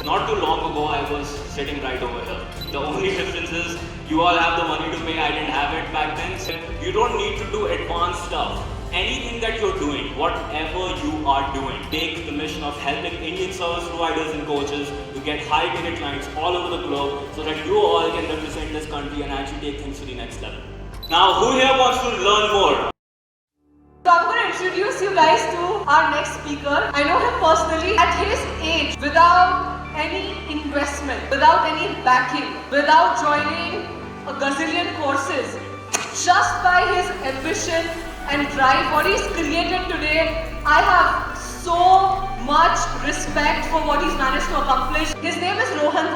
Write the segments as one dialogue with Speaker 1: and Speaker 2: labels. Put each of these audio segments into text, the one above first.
Speaker 1: not too long ago, I was sitting right over here. The only difference is you all have the money to pay, I didn't have it back then. So you don't need to do advanced stuff. Anything that you're doing, whatever you are doing, take the mission of helping Indian service providers and coaches to get high ticket clients all over the globe so that you all can represent this country and actually take things to the next level. Now, who here wants to learn more?
Speaker 2: So I'm going to introduce you guys to our next speaker. I know him personally. At his age, without any investment, without any backing, without joining a gazillion courses, just by his ambition and drive, what he's created today, I have so much respect for what he's managed to accomplish. His name is Rohan.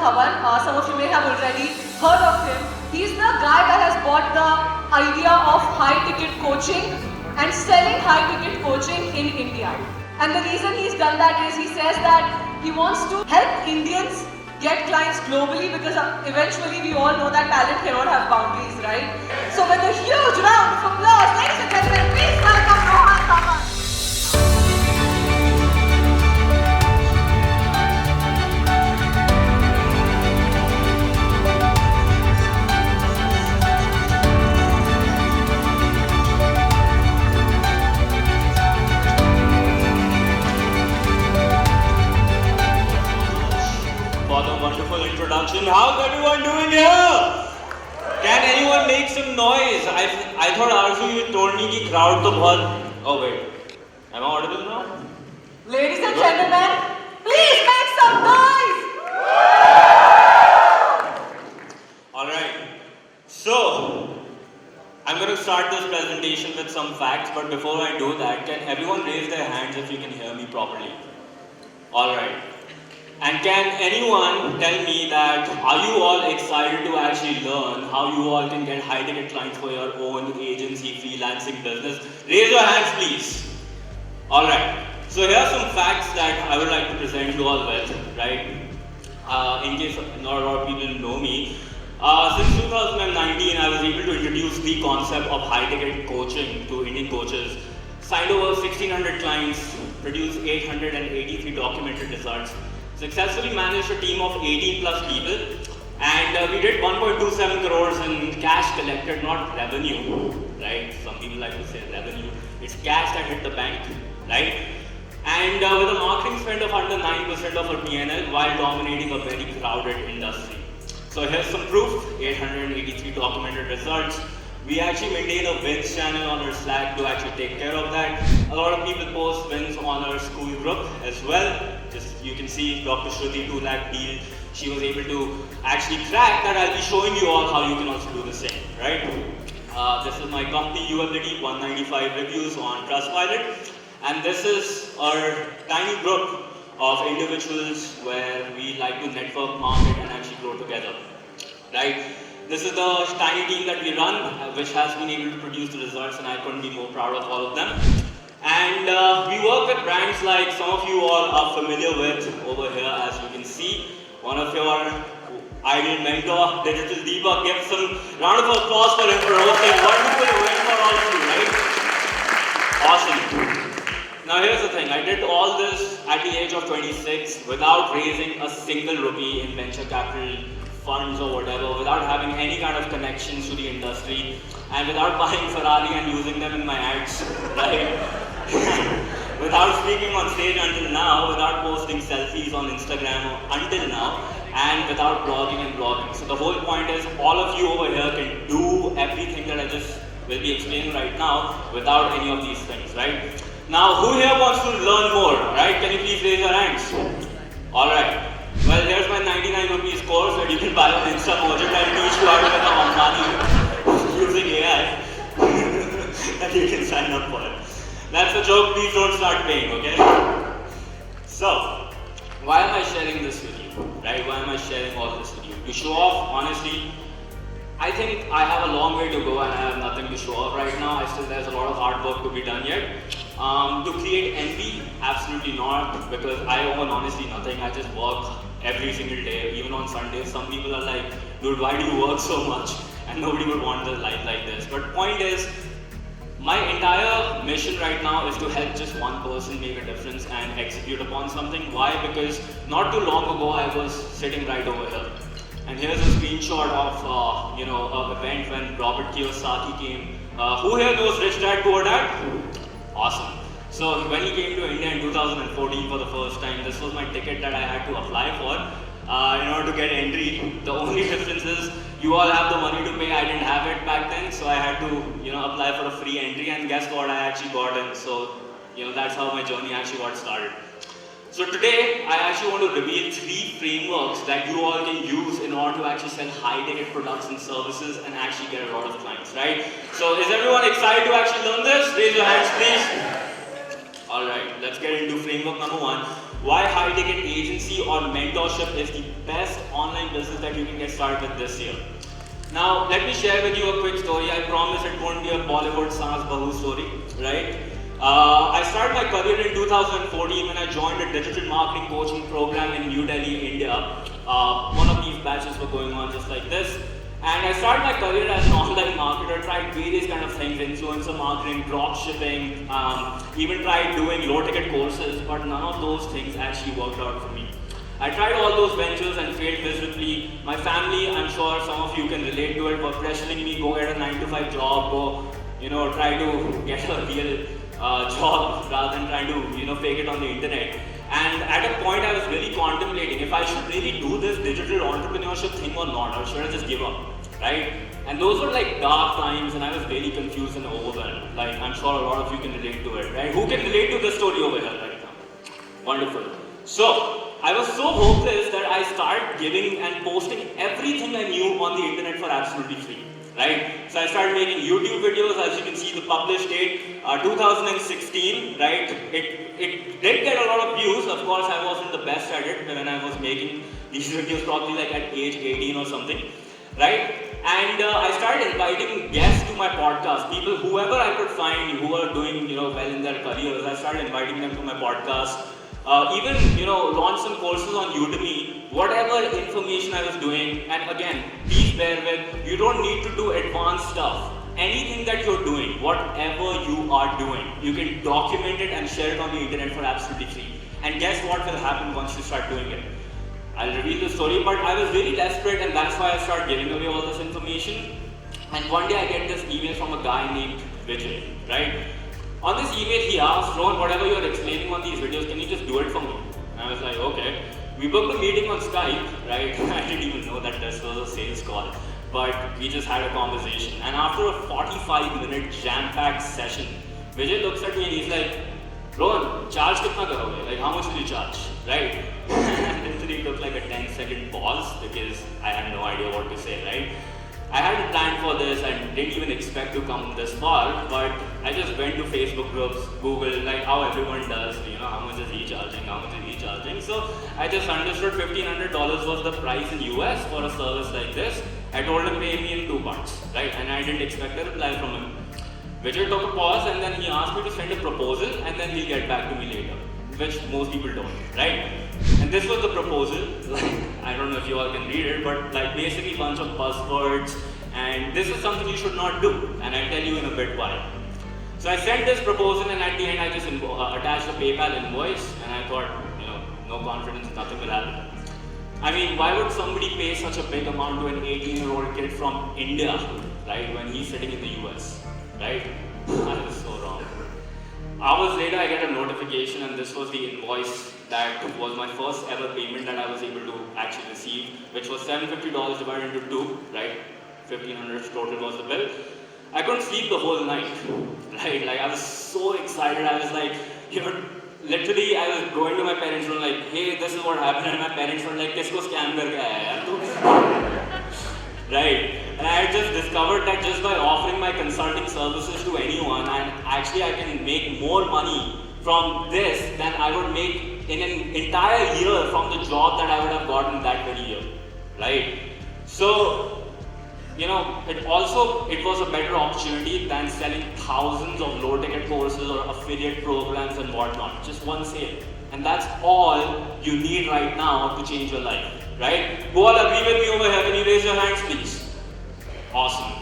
Speaker 2: Some of you may have already heard of him. He's the guy that has bought the idea of high ticket coaching and selling high ticket coaching in India. And the reason he's done that is he says that he wants to help Indians get clients globally, because eventually we all know that talent cannot have boundaries, right? So with a huge round of applause, ladies and gentlemen, please welcome Rohan.
Speaker 1: Wonderful introduction. How's everyone doing here? Can anyone make some noise? I thought Arzu you told me the crowd to bahut. Oh wait, am I audible now?
Speaker 2: Ladies and gentlemen, please make some noise.
Speaker 1: All right. So I'm going to start this presentation with some facts, but before I do that, can everyone raise their hands if you can hear me properly? All right. And can anyone tell me that, are you all excited to actually learn how you all can get high ticket clients for your own agency, freelancing business? Raise your hands please. Alright, so here are some facts that I would like to present you all with, right? In case not a lot of people know me. Since 2019, I was able to introduce the concept of high ticket coaching to Indian coaches. Signed over 1600 clients, produced 883 documented results. Successfully managed a team of 18 plus people, and we did 1.27 crores in cash collected, not revenue, right? Some people like to say revenue. It's cash that hit the bank, right? And with a marketing spend of under 9% of our P&L while dominating a very crowded industry. So here's some proof, 883 documented results. We actually maintain a wins channel on our Slack to actually take care of that. A lot of people post wins on our school group as well. Just you can see Dr. Shruti 2 lakh deal. She was able to actually crack that. I'll be showing you all how you can also do the same, right? This is my company ULD, 195 reviews on Trustpilot. And this is our tiny group of individuals where we like to network, market, and actually grow together, right? This is the tiny team that we run, which has been able to produce the results, and I couldn't be more proud of all of them. And we work with brands like some of you all are familiar with over here, as you can see. One of your idol mentor, Digital Deepak. Give some round of applause for him for hosting. Wonderful event for all of you, right? Awesome. Now here's the thing, I did all this at the age of 26 without raising a single rupee in venture capital funds or whatever, without having any kind of connections to the industry, and without buying Ferrari and using them in my ads, right? Without speaking on stage until now, without posting selfies on Instagram until now, and without blogging and blogging. So the whole point is, all of you over here can do everything that I just will be explaining right now without any of these things, right? Now, who here wants to learn more, right? Can you please raise your hands? Alright. Well, here's my 99 rupees course that you can buy on InstaMojit. I'll teach you how to become money using AI that you can sign up for it. That's a joke, please don't start paying, okay? So, why am I sharing this with you, right? Why am I sharing all this with you? To show off, honestly, I think I have a long way to go and I have nothing to show off right now. There's a lot of hard work to be done yet. To create envy, absolutely not, because I own honestly nothing. I just work every single day, even on Sundays. Some people are like, dude, why do you work so much? And nobody would want a life like this. But point is, My entire mission right now is to help just one person make a difference and execute upon something. Why? Because not too long ago I was sitting right over here. And here's a screenshot of, an event when Robert Kiyosaki came. Who here knows Rich Dad Poor Dad? Awesome. So when he came to India in 2014 for the first time, this was my ticket that I had to apply for in order to get entry. The only difference is you all have the money to pay. I didn't have it back then, so I had to apply for a free entry. And guess what? I actually got in. So that's how my journey actually got started. So today, I actually want to reveal 3 frameworks that you all can use in order to actually sell high-ticket products and services and actually get a lot of clients, right? So is everyone excited to actually learn this? Raise your hands, please. Alright, let's get into framework number 1. Why high-ticket agency or mentorship is the best online business that you can get started with this year. Now, let me share with you a quick story. I promise it won't be a Bollywood Saas Bahu story, right? I started my career in 2014 when I joined a digital marketing coaching program in New Delhi, India. One of these batches were going on just like this. And I started my career as an online marketer, tried various kind of things, influencer marketing, drop shipping, even tried doing low ticket courses, but none of those things actually worked out for me. I tried all those ventures and failed miserably. My family, I'm sure some of you can relate to it, were pressuring me, go get a 9-to-5 job, go, try to get a real job rather than trying to fake it on the internet. And at a point I was really contemplating if I should really do this digital entrepreneurship thing or not, or should I just give up, right? And those were like dark times and I was really confused and overwhelmed. Like I'm sure a lot of you can relate to it, right? Who can relate to this story over here right now? Wonderful. So I was so hopeless that I started giving and posting everything I knew on the internet for absolutely free. Right? So I started making YouTube videos, as you can see the published date, 2016, right? It did get a lot of views. Of course, I wasn't the best at it when I was making these videos, probably like at age 18 or something, right? And I started inviting guests to my podcast, people, whoever I could find who are doing, well in their careers. I started inviting them to my podcast. Even, launched some courses on Udemy, whatever information I was doing. And again, please bear with, you don't need to do advanced stuff. Anything that you're doing, whatever you are doing, you can document it and share it on the internet for absolutely free. And guess what will happen once you start doing it? I'll reveal the story, but I was really desperate and that's why I started giving away all this information. And one day I get this email from a guy named Vijay, right? On this email, he asked, Rohan, whatever you're explaining on these videos, can you just do it for me? And I was like, okay. We booked a meeting on Skype, right? I didn't even know that this was a sales call, but we just had a conversation. And after a 45-minute jam-packed session, Vijay looks at me and he's like, Rohan, charge kitna karoge? Like, how much will you charge, right? And literally took like a 10-second pause because I had no idea what to say, right? I hadn't planned for this and didn't even expect to come this far, but I just went to Facebook groups, Google, like how everyone does, how much is he charging, how much is he charging. So I just understood $1,500 was the price in US for a service like this. I told him pay me in 2 bucks, right? And I didn't expect a reply from him. Vijay took a pause and then he asked me to send a proposal and then he'll get back to me later, which most people don't, right? And this was the proposal. Like, I don't know if you all can read it, but like basically a bunch of buzzwords, and this is something you should not do, and I'll tell you in a bit why. So I sent this proposal, and at the end I just attached a PayPal invoice, and I thought, no confidence, nothing will happen. I mean, why would somebody pay such a big amount to an 18-year-old kid from India, right, when he's sitting in the US, right? I was so wrong. Hours later, I get a notification, and this was the invoice that was my first ever payment that I was able to actually receive, which was $750 divided into 2, right? $1,500 total was the bill. I couldn't sleep the whole night, right? Like I was so excited. I was like, literally, I was going to my parents and like, hey, this is what happened, and my parents were like, "Kisko scam karke aaya yaar?" Right? And I had just discovered that just by offering my consulting services to anyone, and actually I can make more money from this than I would make in an entire year from the job that I would have gotten that very year, right? So, it was a better opportunity than selling thousands of low-ticket courses or affiliate programs and whatnot. Just one sale. And that's all you need right now to change your life, right? Who all agree with me over here? Can you raise your hands, please? Awesome.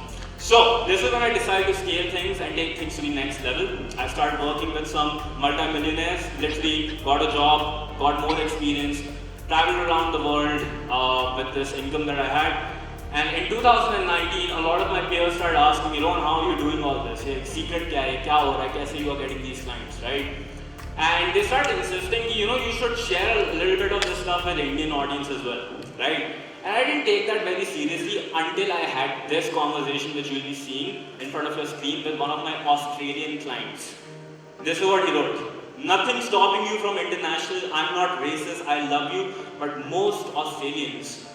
Speaker 1: So this is when I decided to scale things and take things to the next level. I started working with some multi-millionaires, literally got a job, got more experience, traveled around the world with this income that I had. And in 2019, a lot of my peers started asking me, Rohan, how are you doing all this? Secret kya hai? Kya ho raha hai? Kaise you are getting these clients, right? And they started insisting, you should share a little bit of this stuff with the Indian audience as well, right? And I didn't take that very seriously until I had this conversation which you'll be seeing in front of your screen with one of my Australian clients. This is what he wrote. Nothing stopping you from international, I'm not racist, I love you, but most Australians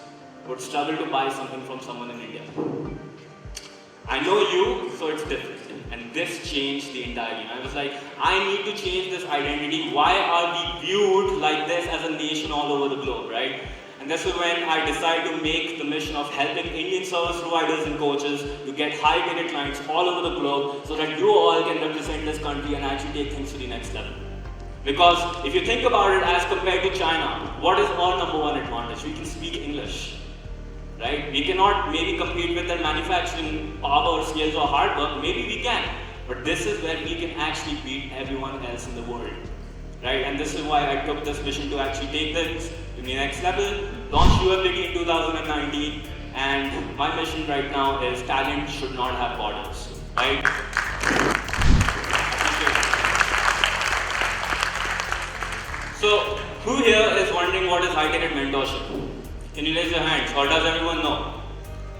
Speaker 1: would struggle to buy something from someone in India. I know you, so it's different. And this changed the entire game. I was like, I need to change this identity. Why are we viewed like this as a nation all over the globe, right? And this is when I decided to make the mission of helping Indian service providers and coaches to get high-ticket clients all over the globe so that you all can represent this country and actually take things to the next level. Because if you think about it as compared to China, what is our number one advantage? We can speak English, right? We cannot maybe compete with their manufacturing power, skills or hard work, maybe we can. But this is where we can actually beat everyone else in the world, right? And this is why I took this mission to actually take this to the next level, launch UAPT in 2019, and my mission right now is talent should not have borders, right? So, who here is wondering what is high-ticket mentorship? Can you raise your hands, or does everyone know?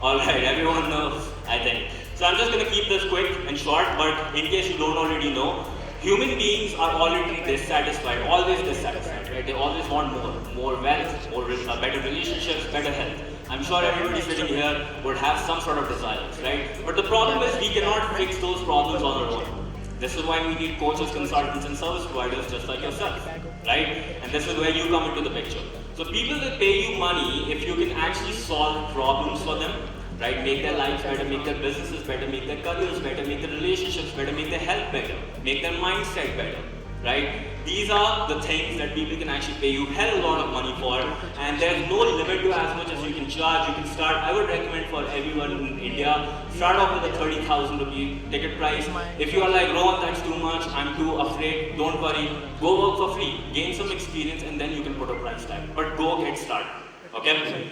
Speaker 1: Alright, everyone knows, I think. So I'm just going to keep this quick and short, but in case you don't already know, human beings are already dissatisfied, always dissatisfied, right? They always want more wealth, better relationships, better health. I'm sure everybody sitting here would have some sort of desires, right? But the problem is we cannot fix those problems on our own. This is why we need coaches, consultants, and service providers just like yourself, right? And this is where you come into the picture. So people will pay you money if you can actually solve problems for them, right? Make their lives better, make their businesses better, make their careers better, make their relationships better, make their health better, make their mindset better, right? These are the things that people can actually pay you hell a lot of money for, and there's no limit to as much as you can charge. You can start, I would recommend for everyone in India, start off with a 30,000 rupee ticket price. If you are like, Rohan, that's too much, I'm too afraid, don't worry, go work for free, gain some experience, and then you can put a price tag. But go get started, okay?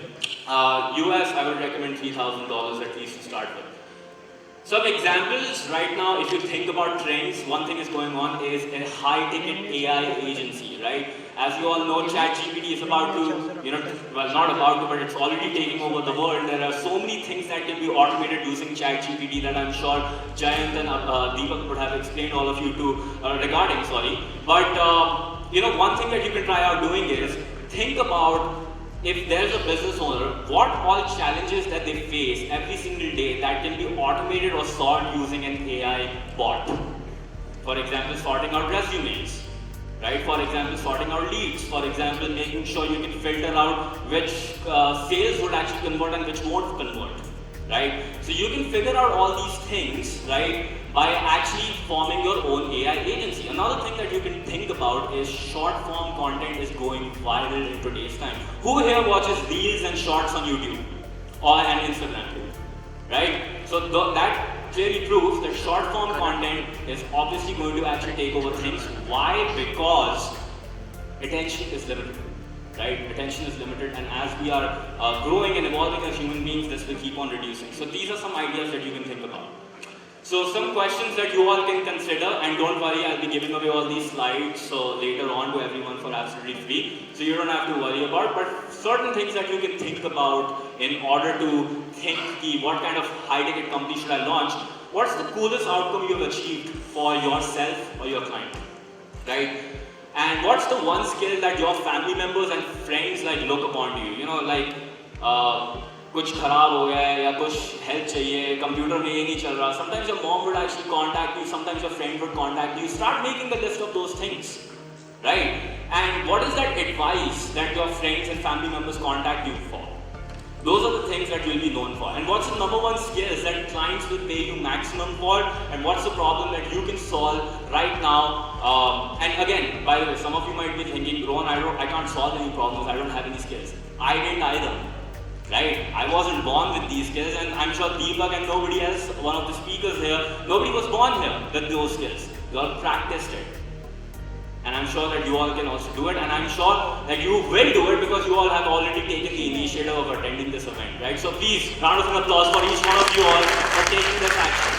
Speaker 1: US, I would recommend $3,000 at least to start with. Some examples right now, if you think about trends, one thing is going on is a high-ticket AI agency, right? As you all know, ChatGPT is about to, well, not about to, but it's already taking over the world. There are so many things that can be automated using ChatGPT that I'm sure Jayant and Deepak would have explained all of you to regarding, sorry. But, one thing that you can try out doing is think about if there's a business owner, what all challenges that they face every single day that can be automated or solved using an AI bot. For example, sorting out resumes, right? For example, sorting out leads. For example, making sure you can filter out which sales would actually convert and which won't convert, right? So you can figure out all these things, right, by actually forming your own AI agency. Another thing that you can think about is short form content is going viral in today's time. Who here watches reels and shorts on YouTube or on Instagram, right? So that clearly proves that short form content is obviously going to actually take over things. Why? Because attention is limited, right? Attention is limited, and as we are growing and evolving as human beings, this will keep on reducing. So these are some ideas that you can think about. So some questions that you all can consider, and don't worry, I'll be giving away all these slides so later on to everyone for absolutely free. So you don't have to worry about, but certain things that you can think about in order to think what kind of high-ticket company should I launch. What's the coolest outcome you've achieved for yourself or your client, right? And what's the one skill that your family members and friends look upon you? कुछ खराब हो गया है या कुछ help चाहिए, computer में ये नहीं चल रहा. Sometimes your mom would actually contact you, sometimes your friend would contact you. Start making a list of those things, right? And what is that advice that your friends and family members contact you for? Those are the things that you'll be known for. And what's the number one skill that clients will pay you maximum for, and what's the problem that you can solve right now? And again, by the way, some of you might be thinking, Rohan, I can't solve any problems, I don't have any skills. I didn't either. right? I wasn't born with these skills, and I'm sure Deepak and nobody else, one of the speakers here, nobody was born here with those skills. You all practiced it. And I'm sure that you all can also do it, and I'm sure that you will do it because you all have already taken the initiative of attending this event, right? So please, round of applause for each one of you all for taking this action.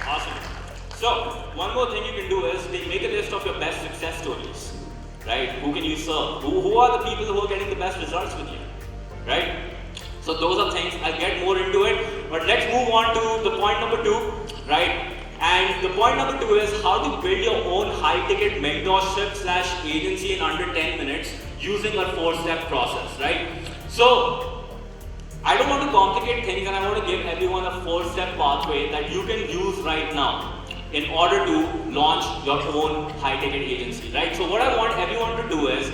Speaker 1: Awesome. So, one more thing you can do is make a list of your best success stories, right? Who can you serve? Who are the people who are getting the best results with you, right? So those are things, I'll get more into it, but let's move on to the point number 2, right? And the point number 2 is how to build your own high-ticket mentorship/agency in under 10 minutes using a 4-step process, right? So, I don't want to complicate things, and I want to give everyone a 4-step pathway that you can use right now in order to launch your own high-ticket agency, right? So what I want everyone to do is,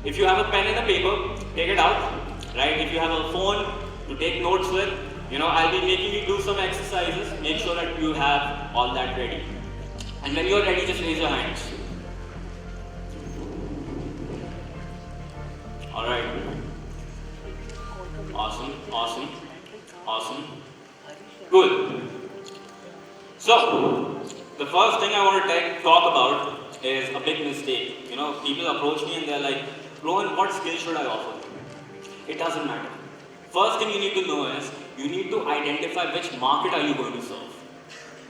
Speaker 1: if you have a pen and a paper, take it out, right? If you have a phone to take notes with, I'll be making you do some exercises. Make sure that you have all that ready. And when you're ready, just raise your hands. Alright. Awesome. Cool. So, the first thing I want to talk about is a big mistake. People approach me and they're like, Rohan, what skill should I offer? It doesn't matter. First thing you need to know is, you need to identify which market are you going to serve.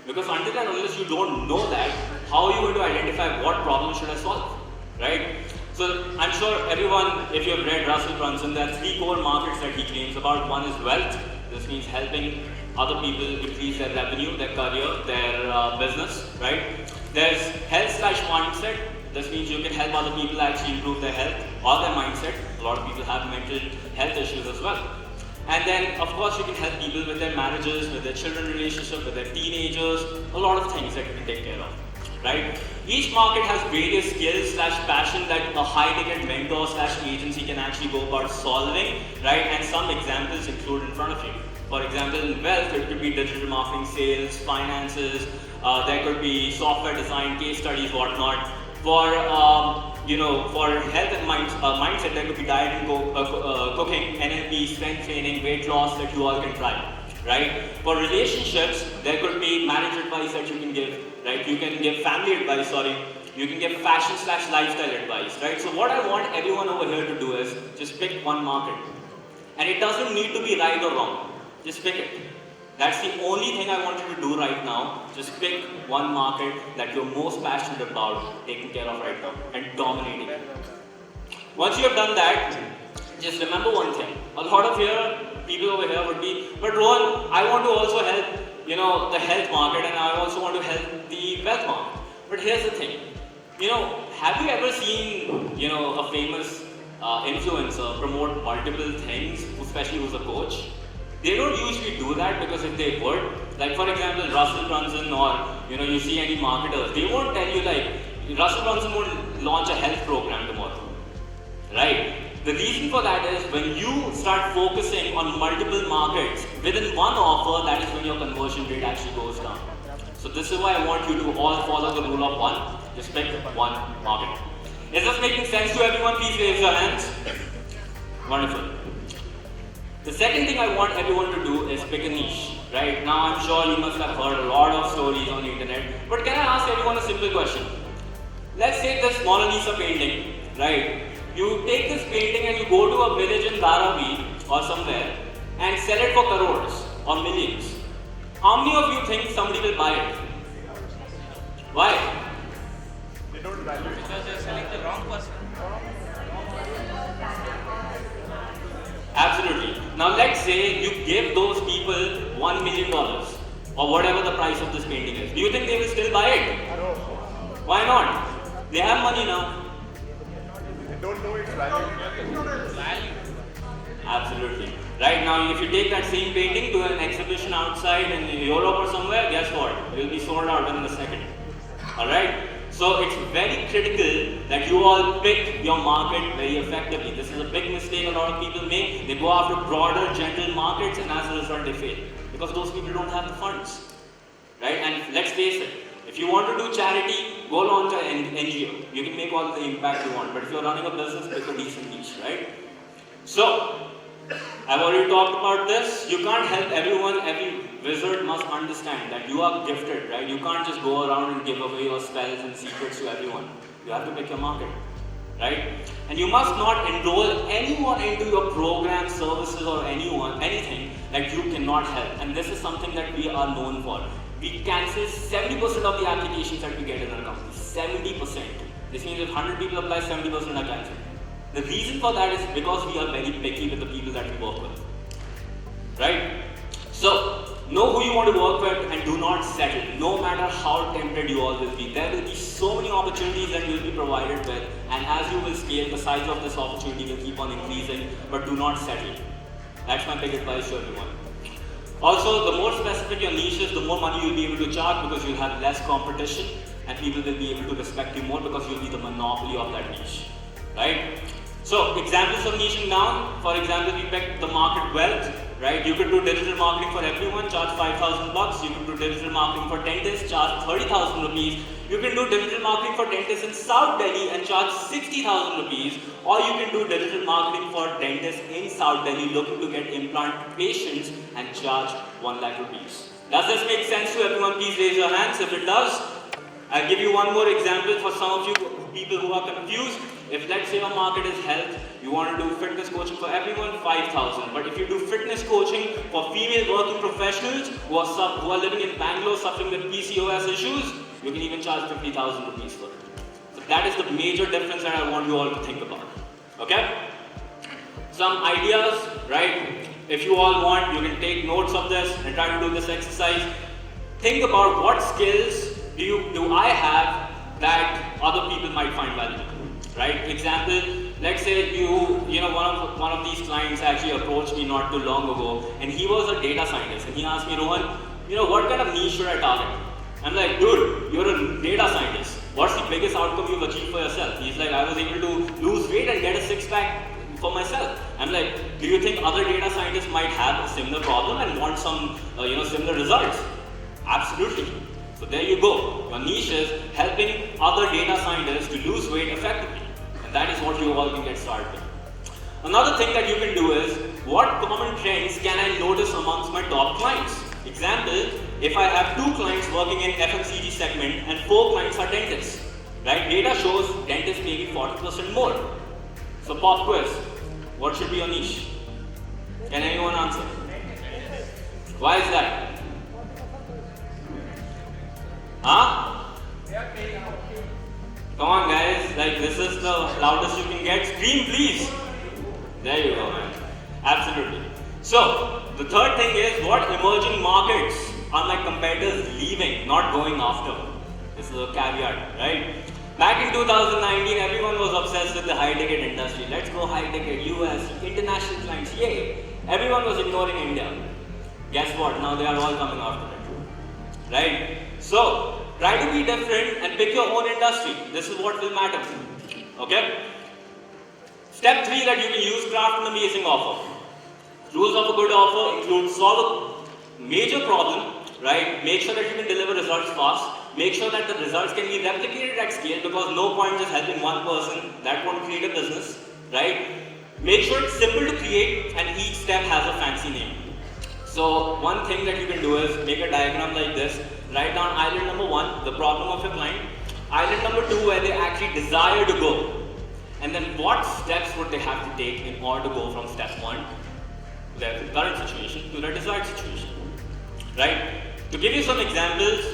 Speaker 1: Because until and unless you don't know that, how are you going to identify what problem should I solve, right? So I'm sure everyone, if you have read Russell Brunson, there are 3 core markets that he claims about. One is wealth. This means helping other people increase their revenue, their career, their business, right? There's health/mindset. This means you can help other people actually improve their health or their mindset. A lot of people have mental health issues as well. And then, of course, you can help people with their marriages, with their children relationship, with their teenagers, a lot of things that you can take care of, right? Each market has various skills/passion that a high-ticket mentor/agency can actually go about solving, right? And some examples include in front of you. For example, in wealth, it could be digital marketing, sales, finances, there could be software design, case studies, whatnot. For health and mindset, there could be diet and cooking, NLP, strength training, weight loss that you all can try, right? For relationships, there could be marriage advice that you can give, right? You can give family advice, You can give fashion/lifestyle advice, right? So what I want everyone over here to do is just pick one market. And it doesn't need to be right or wrong. Just pick it. That's the only thing I want you to do right now. Just pick one market that you're most passionate about taking care of right now and dominating it. Once you have done that, just remember one thing. A lot of people over here would be, but Rohan, I want to also help, the health market, and I also want to help the wealth market. But here's the thing. Have you ever seen, a famous influencer promote multiple things, especially who's a coach? They don't usually do that because if they would, like for example, Russell Brunson or you see any marketers, they won't tell you like, Russell Brunson won't launch a health program tomorrow, right? The reason for that is when you start focusing on multiple markets within one offer, that is when your conversion rate actually goes down. So this is why I want you to all follow the rule of one, just pick one market. Is this making sense to everyone? Please raise your hands. Wonderful. The second thing I want everyone to do is pick a niche, right? Now I'm sure you must have heard a lot of stories on the internet, but can I ask everyone a simple question? Let's take this Mona Lisa painting, right? You take this painting and you go to a village in Dharavi or somewhere and sell it for crores or millions. How many of you think somebody will buy it? Why?
Speaker 3: They don't value it.
Speaker 4: Because you're selling the wrong person.
Speaker 1: Absolutely. Now let's say you give those people $1 million or whatever the price of this painting is. Do you think they will still buy it?
Speaker 3: No.
Speaker 1: Why not? They have money now.
Speaker 3: They don't know its value.
Speaker 4: Value.
Speaker 1: Absolutely. Right now, if you take that same painting to an exhibition outside in Europe or somewhere, guess what? It will be sold out within a second. Alright? So it's very critical that you all pick your market very effectively. This is a big mistake a lot of people make. They go after broader, gentle markets and as a result they fail. Because those people don't have the funds. Right? And let's face it, if you want to do charity, go launch an NGO. You can make all the impact you want. But if you're running a business, pick a decent niche, right? So, I've already talked about this. You can't help everyone. Every wizard must understand that you are gifted, right? You can't just go around and give away your spells and secrets to everyone. You have to pick your market, right? And you must not enroll anyone into your program, services, or anything that you cannot help. And this is something that we are known for. We cancel 70% of the applications that we get in our company. 70%. This means if 100 people apply, 70% are cancelled. The reason for that is because we are very picky with the people that we work with, right? So, know who you want to work with and do not settle, no matter how tempted you all will be. There will be so many opportunities that you will be provided with, and as you will scale, the size of this opportunity will keep on increasing, but do not settle. That's my big advice to everyone. Also, the more specific your niche is, the more money you'll be able to charge because you'll have less competition and people will be able to respect you more because you'll be the monopoly of that niche, right? So, examples of niching down. For example, we picked the market wealth, right? You could do digital marketing for everyone, charge 5,000 bucks. You could do digital marketing for dentists, charge 30,000 rupees. You can do digital marketing for dentists in South Delhi and charge 60,000 rupees. Or you can do digital marketing for dentists in South Delhi looking to get implant patients and charge 1 lakh rupees. Does this make sense to everyone? Please raise your hands if it does. I'll give you one more example for some of you people who are confused. If let's say your market is health, you want to do fitness coaching for everyone, 5,000. But if you do fitness coaching for female working professionals who are living in Bangalore suffering with PCOS issues, you can even charge 50,000 rupees for it. So that is the major difference that I want you all to think about. Okay? Some ideas, right? If you all want, you can take notes of this and try to do this exercise. Think about what skills do I have that other people might find valuable. Right? Example, let's say one of these clients actually approached me not too long ago, and he was a data scientist, and he asked me, Rohan, what kind of niche should I target? I'm like, dude, you're a data scientist. What's the biggest outcome you've achieved for yourself? He's like, I was able to lose weight and get a six-pack for myself. I'm like, do you think other data scientists might have a similar problem and want some, similar results? Absolutely. So there you go. Your niche is helping other data scientists to lose weight effectively. And that is what you all can get started with. Another thing that you can do is, what common trends can I notice amongst my top clients? Example, if I have 2 clients working in FMCG segment and 4 clients are dentists, right? Data shows dentists making 40% more. So pop quiz, what should be your niche? Can anyone answer? Why is that? Huh? Come on guys, like this is the loudest you can get. Scream please. There you go, man. Absolutely. So, the third thing is, what emerging markets are my competitors leaving, not going after? This is a caveat, right? Back in 2019, everyone was obsessed with the high-ticket industry. Let's go high-ticket, US, international clients, yay. Everyone was ignoring India. Guess what? Now they are all coming after it, right? So, try to be different and pick your own industry. This is what will matter, okay? Step 3 that you can use, craft an amazing offer. Rules of a good offer include solve a major problem, right? Make sure that you can deliver results fast. Make sure that the results can be replicated at scale, because no point just helping one person, that won't create a business, right? Make sure it's simple to create and each step has a fancy name. So one thing that you can do is make a diagram like this. Write down island number 1, the problem of your client. Island number 2, where they actually desire to go. And then what steps would they have to take in order to go from step 1, their current situation, to their desired situation, right? To give you some examples,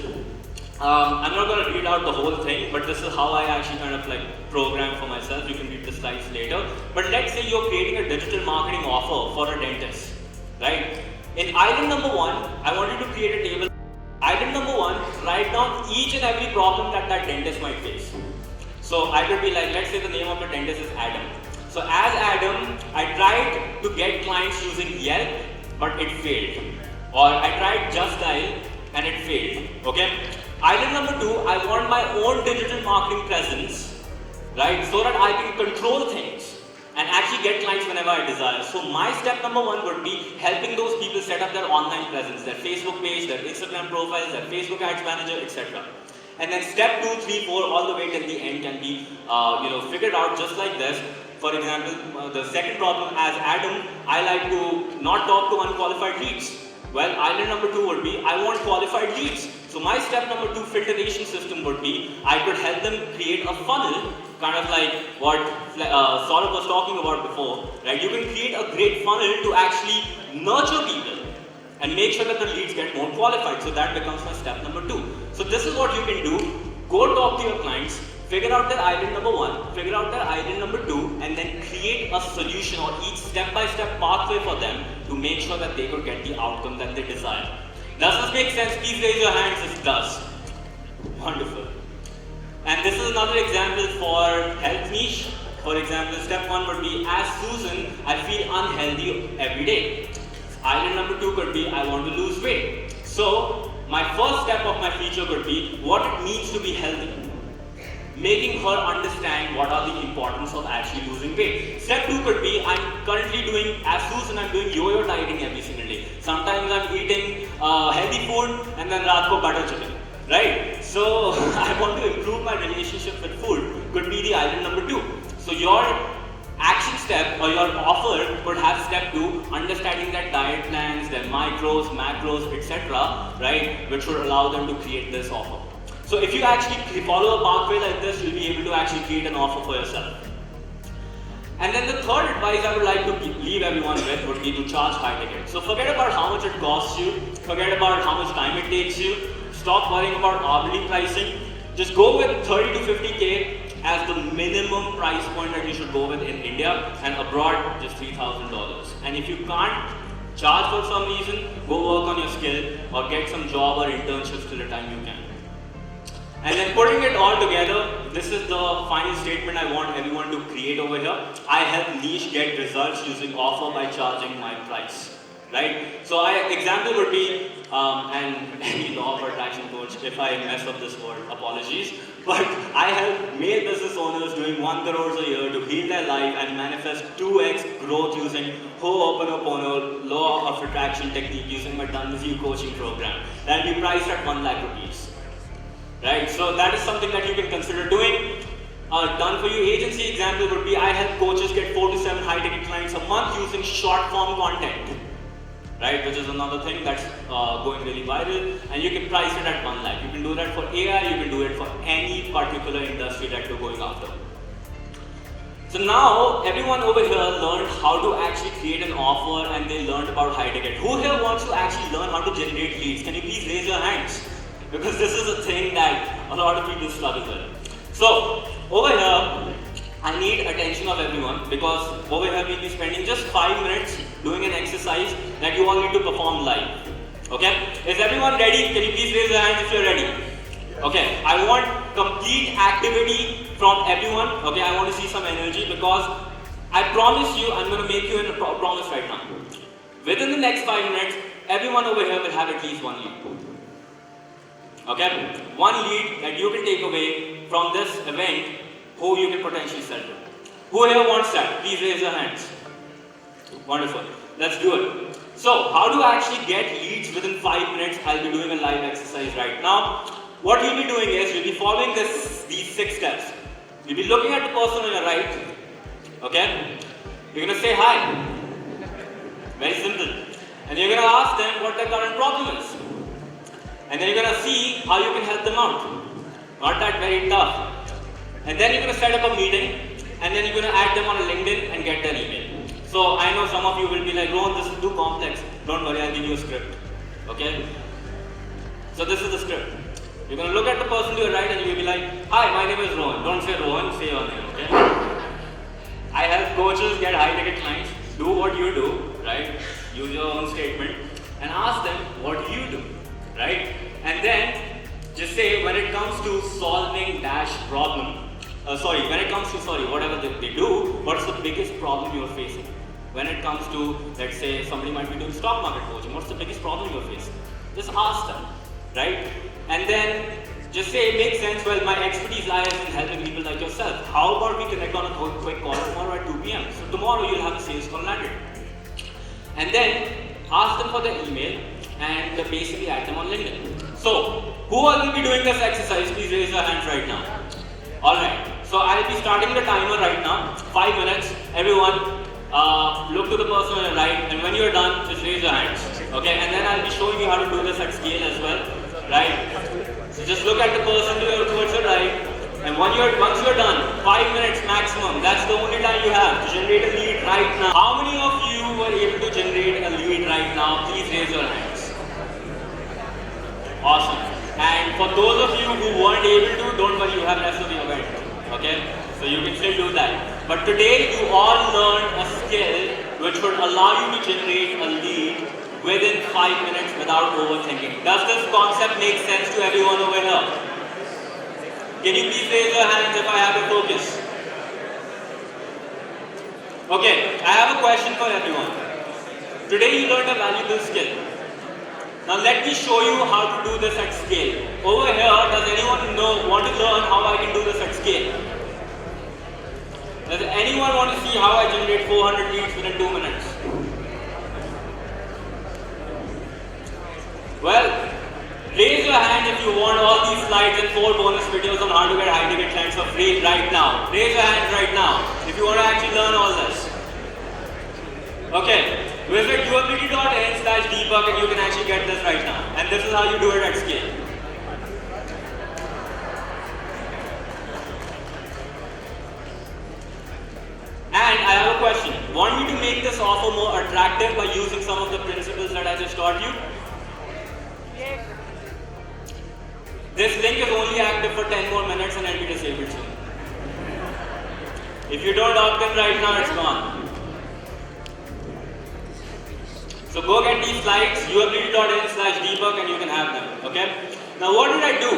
Speaker 1: I'm not going to read out the whole thing, but this is how I actually kind of like program for myself. You can read the slides later. But let's say you're creating a digital marketing offer for a dentist, right? In island number 1, I want you to create a table. Island number 1, write down each and every problem that that dentist might face. So I could be like, let's say the name of the dentist is Adam. So as Adam, I tried to get clients using Yelp, but it failed. Or I tried Just Dial and it failed. Okay? Island number 2, I want my own digital marketing presence, right? So that I can control things and actually get clients whenever I desire. So my step number 1 would be helping those people set up their online presence, their Facebook page, their Instagram profiles, their Facebook Ads Manager, etc. And then step 2, 3, 4, all the way till the end can be figured out just like this. For example, the second problem, as Adam, I like to not talk to unqualified leads. Well, island number 2 would be, I want qualified leads. So my step number 2 filtration system would be, I could help them create a funnel, kind of like what Saurabh was talking about before, right? You can create a great funnel to actually nurture people and make sure that the leads get more qualified. So that becomes my step number 2. So this is what you can do. Go talk to your clients, figure out their island number 1, figure out their island number 2, and then create a solution or each step-by-step pathway for them to make sure that they could get the outcome that they desire. Does this make sense? Please raise your hands if it does. Wonderful. And this is another example for health niche. For example, step 1 would be, as Susan, I feel unhealthy every day. Island number 2 could be, I want to lose weight. So, my first step of my feature could be, what it means to be healthy. Making her understand what are the importance of actually losing weight. Step 2 could be, I'm currently doing, as Susan, I'm doing yo-yo dieting every single day. Sometimes I'm eating healthy food and then raat ko butter chicken, right? So I want to improve my relationship with food, could be the island number 2. So your action step or your offer could have step 2, understanding their diet plans, their micros, macros, etc., right? Which would allow them to create this offer. So if you actually follow a pathway like this, you'll be able to actually create an offer for yourself. And then the third advice I would like to leave everyone with would be to charge high ticket. So forget about how much it costs you, forget about how much time it takes you, stop worrying about hourly pricing. Just go with 30 to 50K as the minimum price point that you should go with in India, and abroad just $3,000. And if you can't charge for some reason, go work on your skill or get some job or internships till the time you can. And then putting it all together, this is the final statement I want everyone to create over here. I help niche get results using offer by charging my price, right? So example would be, and any law of attraction coach, if I mess up this word, apologies. But I help male business owners doing 1 crore a year to heal their life and manifest 2x growth using Ho'oponopono law of attraction technique using my Done With You coaching program. That will be priced at 1 lakh rupees. Right, so that is something that you can consider doing. Done for you agency example would be, I help coaches get 4 to 7 high ticket clients a month using short form content, right, which is another thing that's going really viral, and you can price it at 1 lakh. You can do that for AI, you can do it for any particular industry that you're going after. So now everyone over here learned how to actually create an offer, and they learned about high ticket. Who here wants to actually learn how to generate leads? Can you please raise your hands? Because this is a thing that a lot of people struggle with. So, over here, I need attention of everyone, because over here we'll be spending just 5 minutes doing an exercise that you all need to perform live. Okay? Is everyone ready? Can you please raise your hands if you're ready? Okay, I want complete activity from everyone. Okay, I want to see some energy, because I promise you, I'm going to make you a promise right now. Within the next 5 minutes, everyone over here will have at least 1 lead. Okay? 1 lead that you can take away from this event who you can potentially sell to. Who here wants that? Please raise your hands. Wonderful. Let's do it. So, how to actually get leads within 5 minutes? I'll be doing a live exercise right now. What you'll be doing is, you'll be following these 6 steps. You'll be looking at the person on your right. Okay? You're going to say hi. Very simple. And you're going to ask them what their current problem is. And then you're going to see how you can help them out. Not that very tough. And then you're going to set up a meeting, and then you're going to add them on a LinkedIn and get their email. So I know some of you will be like, Rohan, this is too complex. Don't worry, I'll give you a script. Okay? So this is the script. You're going to look at the person to your right and you'll be like, hi, my name is Rohan. Don't say Rohan, say your name, okay? I help coaches get high ticket clients. Do what you do, right? Use your own statement and ask them, what do you do? Right? And then just say, when it comes to solving problem, whatever they do, what's the biggest problem you're facing? When it comes to, let's say, somebody might be doing stock market coaching, what's the biggest problem you're facing? Just ask them, right? And then just say, it makes sense, well, my expertise lies in helping people like yourself. How about we connect on a quick call tomorrow at 2 p.m. So tomorrow you'll have a sales call landed. And then ask them for their email and basically add them on LinkedIn. So Who all will be doing this exercise? Please raise your hands right now. Alright, so I'll be starting the timer right now. 5 minutes. Everyone, look to the person on your right, and when you're done, just raise your hands. Okay, and then I'll be showing you how to do this at scale as well. Right? So just look at the person towards your right, and once you're done, 5 minutes maximum. That's the only time you have to generate a lead right now. How many of you were able to generate a lead right now? Please raise your hands. Awesome. And for those of you who weren't able to, don't worry, you have rest of the event. Okay? So you can still do that. But today you all learned a skill which would allow you to generate a lead within 5 minutes without overthinking. Does this concept make sense to everyone over here? Can you please raise your hands if I have a focus? Okay, I have a question for everyone. Today you learned a valuable skill. Now let me show you how to do this at scale. Over here, does anyone want to learn how I can do this at scale? Does anyone want to see how I generate 400 leads within 2 minutes? Well, raise your hand if you want all these slides and 4 bonus videos on how to get high-ticket clients for free right now. Raise your hand right now if you want to actually learn all this. Okay, visit yourability.in/debug and you can actually get this right now. And this is how you do it at scale. And I have a question. Want me to make this offer more attractive by using some of the principles that I just taught you? This link is only active for 10 more minutes and it'll be disabled soon. If you don't opt in right now, it's gone. So go get these slides, yourability.in/debug and you can have them. Okay? Now what did I do?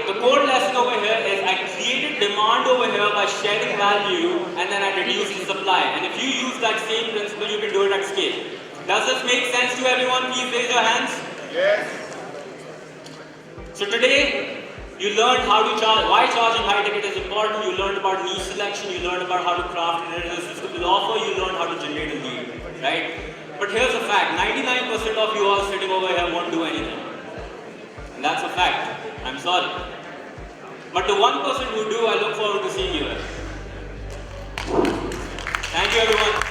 Speaker 1: The core lesson over here is I created demand over here by sharing value and then I reduced the supply. And if you use that same principle, you can do it at scale. Does this make sense to everyone? Please raise your hands.
Speaker 3: Yes.
Speaker 1: So today, you learned how to charge, why charging high ticket is important, you learned about niche selection, you learned about how to craft an irresistible offer, you learned how to generate a lead, right? But here's a fact, 99% of you all sitting over here won't do anything. And that's a fact, I'm sorry. But the 1% who do, I look forward to seeing you here. Thank you everyone.